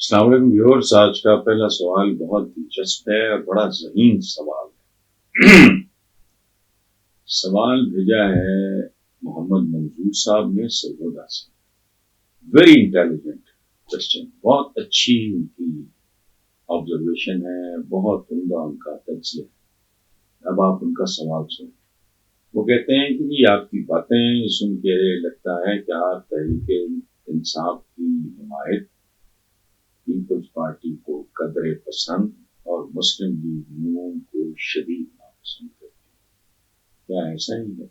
السلام علیکم ویورز، آج کا پہلا سوال بہت دلچسپ ہے اور بڑا ذہین سوال ہے۔ سوال بھیجا ہے محمد منظور صاحب نے سرگودا سے۔ ویری انٹیلیجنٹ کوشچن، بہت اچھی ان کی آبزرویشن ہے، بہت عمدہ ان کا تجزیہ ہے۔ اب آپ ان کا سوال سنیں۔ وہ کہتے ہیں کہ جی آپ کی باتیں سن کے لگتا ہے کہ آپ تحریک انصاف کی حمایت، پیپلز پارٹی کو قدر پسند اور مسلم لیگ نون کو شدید ناپسند کرتے ہیں۔ کیا ایسا ہی ہے؟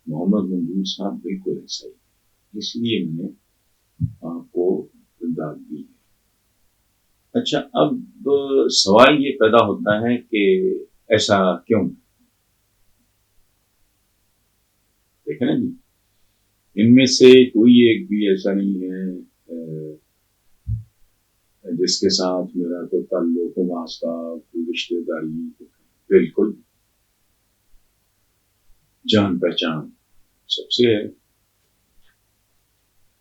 محمد منظور صاحب بالکل ایسا ہی ہے، اس لیے میں نے آپ کو داد دی ہے۔ اچھا، اب سوال یہ پیدا ہوتا ہے کہ ایسا کیوں؟ دیکھیں نا جی، ان میں سے کوئی ایک بھی ایسا نہیں ہے جس کے ساتھ میرا کوئی تعلق واسطہ، کوئی رشتے داری، بالکل جان پہچان سب سے ہے،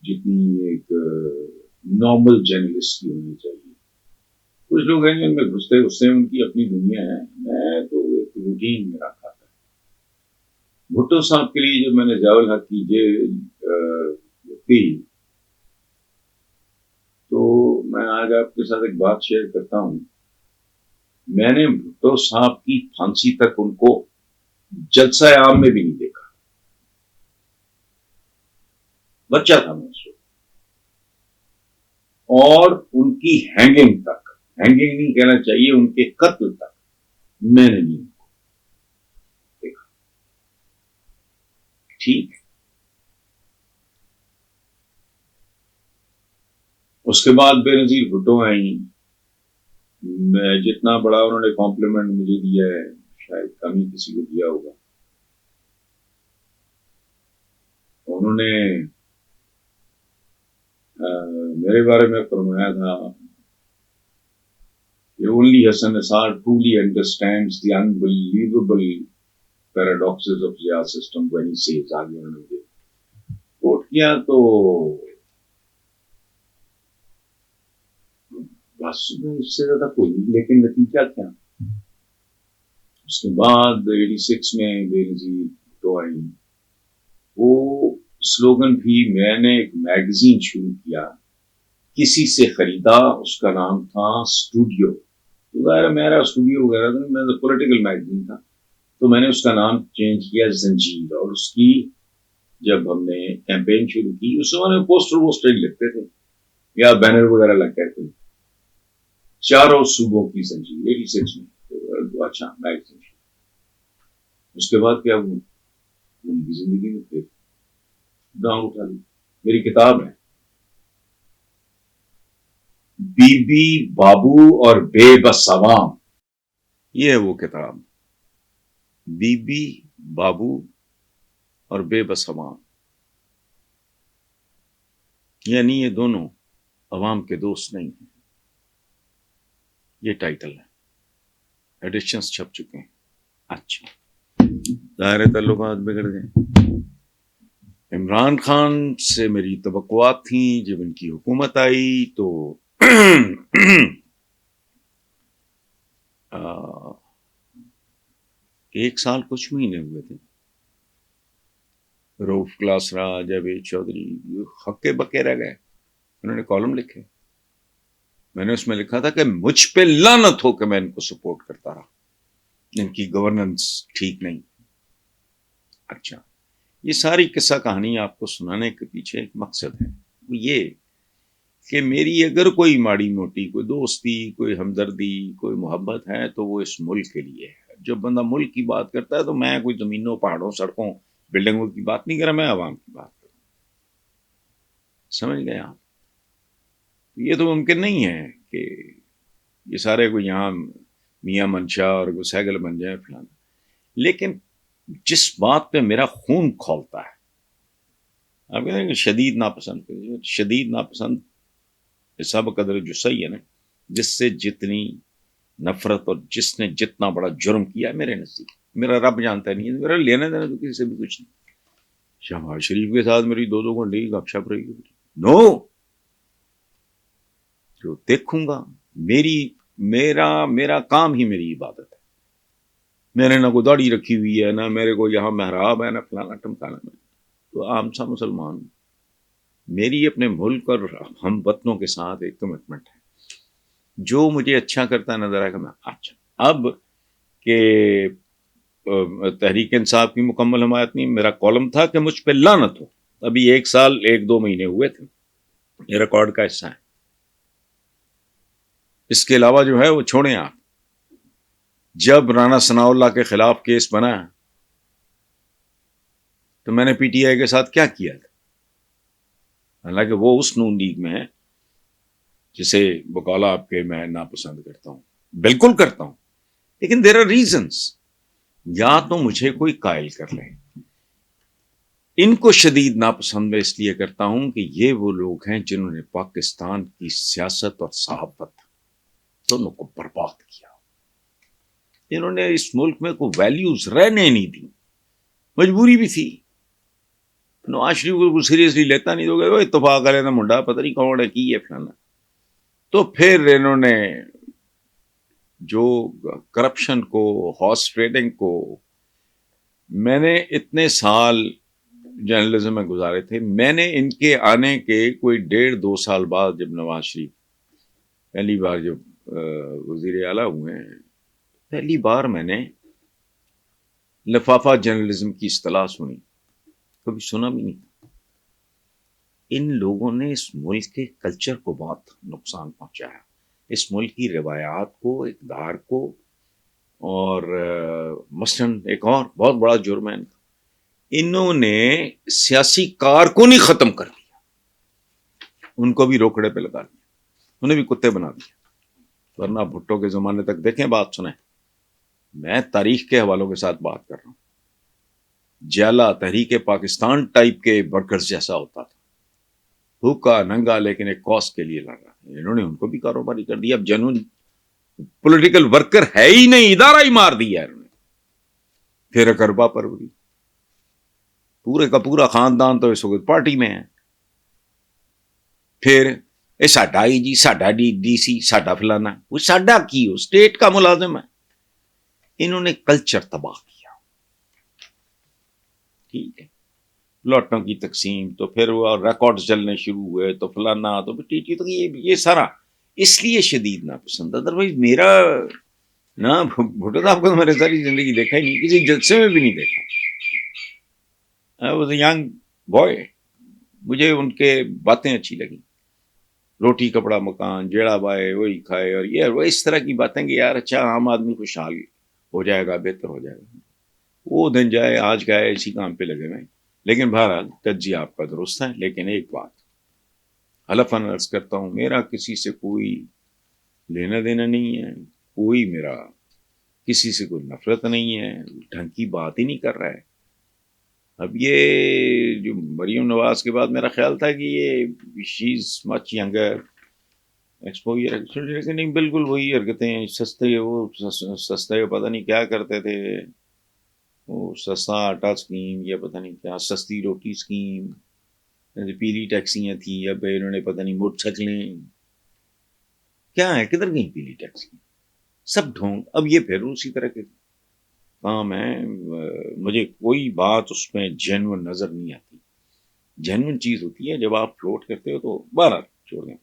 جتنی ایک نارمل جرنلسٹ کی ہونی چاہیے۔ کچھ لوگ ہیں جن میں گھستے گھستے ان کی اپنی دنیا ہے، میں تو ایک روٹین میرا کھاتا ہے۔ بھٹو صاحب کے لیے جب میں نے ضیاء الحق کی دی تو میں آج آپ کے ساتھ ایک بات شیئر کرتا ہوں۔ میں نے بھٹو صاحب کی پھانسی تک ان کو جلسہ عام میں بھی نہیں دیکھا، بچہ تھا میں اس وقت، اور ان کی ہینگنگ تک، ہینگنگ نہیں کہنا چاہیے، ان کے قتل تک میں نے نہیں دیکھا۔ ٹھیک، اس کے بعد بے نظیر بھٹو آئیں، میں جتنا بڑا انہوں نے کمپلیمنٹ مجھے دیا ہے شاید کم ہی کسی کو دیا ہوگا۔ انہوں نے میرے بارے میں فرمایا تھا کہ only Hassan Nisar truly understands the unbelievable paradoxes of the system when he says، آگے انہوں نے مجھے کوٹ کیا تو بس اس سے زیادہ کوئی نہیں، لیکن نتیجہ کیا؟ اس کے بعد 86 میں بے نظیر بھٹو آئی، وہ سلوگن بھی میں نے ایک میگزین شروع کیا، کسی سے خریدا، اس کا نام تھا اسٹوڈیو، میرا اسٹوڈیو وغیرہ تھا، پولیٹیکل میگزین تھا، تو میں نے اس کا نام چینج کیا زنجیر، اور اس کی جب ہم نے کیمپین شروع کی اس زمانے میں پوسٹر لگتے تھے یا بینر وغیرہ لگتے تھے، چاروں صوبوں کی زنجیر 86 میں، اچھا میگزین شروع۔ اس کے بعد کیا ہوا، ان کی زندگی میں پھر ڈاؤن اٹھا لی۔ میری کتاب ہے بی بی بابو اور بے بس عوام، یہ ہے وہ کتاب، بی بی بابو اور بے بس عوام، یعنی یہ دونوں عوام کے دوست نہیں ہیں، یہ ٹائٹل ہے، ایڈیشنز چھپ چکے ہیں۔ اچھا، ظاہر تعلقات بگڑ گئے۔ عمران خان سے میری توقعات تھیں، جب ان کی حکومت آئی تو ایک سال کچھ مہینے ہوئے تھے، روف کلاسرا، جاوید چودھری ہکے بکے رہ گئے۔ انہوں نے کالم لکھے، میں نے اس میں لکھا تھا کہ مجھ پہ لعنت ہو کہ میں ان کو سپورٹ کرتا رہا، ان کی گورننس ٹھیک نہیں۔ اچھا، یہ ساری قصہ کہانی آپ کو سنانے کے پیچھے ایک مقصد ہے، وہ یہ کہ میری اگر کوئی ماڑی موٹی کوئی دوستی، کوئی ہمدردی، کوئی محبت ہے تو وہ اس ملک کے لیے ہے۔ جب بندہ ملک کی بات کرتا ہے تو میں کوئی زمینوں، پہاڑوں، سڑکوں، بلڈنگوں کی بات نہیں کر رہا، میں عوام کی بات کر رہا ہوں۔ سمجھ گئے آپ؟ یہ تو ممکن نہیں ہے کہ یہ سارے کوئی یہاں میاں منشا اور کوئی سیگل بن جائیں فلانا، لیکن جس بات پہ میرا خون کھولتا ہے، آپ کہتے ہیں کہ شدید ناپسند، شدید ناپسند حساب قدر جو صحیح ہے نا، جس سے جتنی نفرت اور جس نے جتنا بڑا جرم کیا میرے نزدیک، میرا رب جانتا نہیں ہے، میرا لینا دینا تو کسی سے بھی کچھ نہیں، شہباز شریف کے ساتھ میری 2 گھنٹے کی گپ شپ رہی. نو، جو دیکھوں گا میرا کام ہی میری عبادت ہے. میں نے نہ کوئی داڑھی رکھی ہوئی ہے، نہ میرے کو یہاں محراب ہے، نہ فلانا ٹمکانا. میں تو عام سا مسلمان ہوں. میری اپنے ملک اور ہم وطنوں کے ساتھ ایک کمٹمنٹ ہے. جو مجھے اچھا کرتا نظر آئے گا میں اچھا. اب کہ تحریک انصاف کی مکمل حمایت نہیں، میرا کالم تھا کہ مجھ پہ لعنت ہو. ابھی 1 سال 1-2 مہینے ہوئے تھے، یہ ریکارڈ کا حصہ ہے. اس کے علاوہ جو ہے وہ چھوڑیں آپ. جب رانا ثناء اللہ کے خلاف کیس بنا تو میں نے پی ٹی آئی کے ساتھ کیا کیا تھا؟ حالانکہ وہ اس نون لیگ میں ہے جسے بقولہ آپ کے میں ناپسند کرتا ہوں، بالکل کرتا ہوں، لیکن دیر آر ریزنس. یا تو مجھے کوئی قائل کر لے. ان کو شدید ناپسند میں اس لیے کرتا ہوں کہ یہ وہ لوگ ہیں جنہوں نے پاکستان کی سیاست اور صحافت دونوں کو برباد کیا. انہوں نے اس ملک میں کوئی ویلیوز رہنے نہیں دی. مجبوری بھی تھی. نواز شریف کو سیریسلی لیتا نہیں، تو وہ اتفاق کرے نا منڈا پتہ نہیں کون ہے کی ہے فلانا. تو پھر انہوں نے جو کرپشن کو، ہارس ٹریڈنگ کو، میں نے اتنے سال جرنلزم میں گزارے تھے. میں نے ان کے آنے کے کوئی 1.5-2 سال بعد جب نواز شریف پہلی بار جب وزیر اعلیٰ ہوئے ہیں، پہلی بار میں نے لفافہ جرنلزم کی اصطلاح سنی. کبھی سنا بھی نہیں. ان لوگوں نے اس ملک کے کلچر کو بہت نقصان پہنچایا، اس ملک کی روایات کو، اقدار کو. اور مثلاً ایک اور بہت بڑا جرم ہے، انہوں نے سیاسی کارکنی ختم کر دیا. ان کو بھی روکڑے پہ لگا دیا، انہیں بھی کتے بنا دیا. ورنہ بھٹو کے زمانے تک دیکھیں، بات سنیں، میں تاریخ کے حوالوں کے ساتھ بات کر رہا ہوں. جیلا تحریک پاکستان ٹائپ کے ورکرز جیسا ہوتا تھا، بھوکا ننگا لیکن ایک کاز کے لیے لڑ رہا. انہوں نے ان کو بھی کاروباری کر دیا. اب جنون پولیٹیکل ورکر ہے ہی نہیں، ادارہ ہی مار دیا انہوں نے. پھر اکربا پروری، پورے کا پورا خاندان تو اس وقت پارٹی میں ہے. پھر اے ساڈا آئی جی، ساڈا ڈی سی، ساڈا فلانا. وہ ساڈا کی ہو، اسٹیٹ کا ملازم ہے. انہوں نے کلچر تباہ کیا. ٹھیک ہے، لاٹوں کی تقسیم، تو پھر وہ ریکارڈ چلنے شروع ہوئے، تو فلانا، تو تو یہ سارا اس لیے شدید ناپسند. ادروائز میرا نہ بھٹو صاحب کو تو میں نے ساری زندگی دیکھا ہی نہیں، کسی جلسے میں بھی نہیں دیکھا. I was a young boy. مجھے ان کے باتیں اچھی لگی. روٹی کپڑا مکان، جیڑا بائے وہی کھائے، اور یہ وہ اس طرح کی باتیں کہ یار اچھا عام آدمی خوشحال ہو جائے گا، بہتر ہو جائے گا. وہ دن جائے آج گئے، اسی کام پہ لگے ہوئے. لیکن بہرحال تجزیہ آپ کا درست ہے. لیکن ایک بات حلفاً عرض کرتا ہوں، میرا کسی سے کوئی لینا دینا نہیں ہے، کوئی میرا کسی سے کوئی نفرت نہیں ہے. ڈھنگ کی بات ہی نہیں کر رہا ہے. اب یہ جو مریم نواز کے بعد میرا خیال تھا کہ یہ شی از مچ ینگر ایکسپوئر، لیکن نہیں، بالکل وہی حرکتیں. سستے، وہ سستے پتہ نہیں کیا کرتے تھے، وہ سستا آٹا اسکیم یا پتہ نہیں کیا، سستی روٹی اسکیم، پیلی ٹیکسیاں تھیں. اب انہوں نے پتہ نہیں موٹر سائیکلیں کیا ہے، کدھر گئی پیلی ٹیکسی، سب ڈھونگ. اب یہ پھر اسی طرح کے کام ہے. مجھے کوئی بات اس میں جینون نظر نہیں آتی. جینون چیز ہوتی ہے جب آپ فلوٹ کرتے ہو تو بہرحال چھوڑ دیں.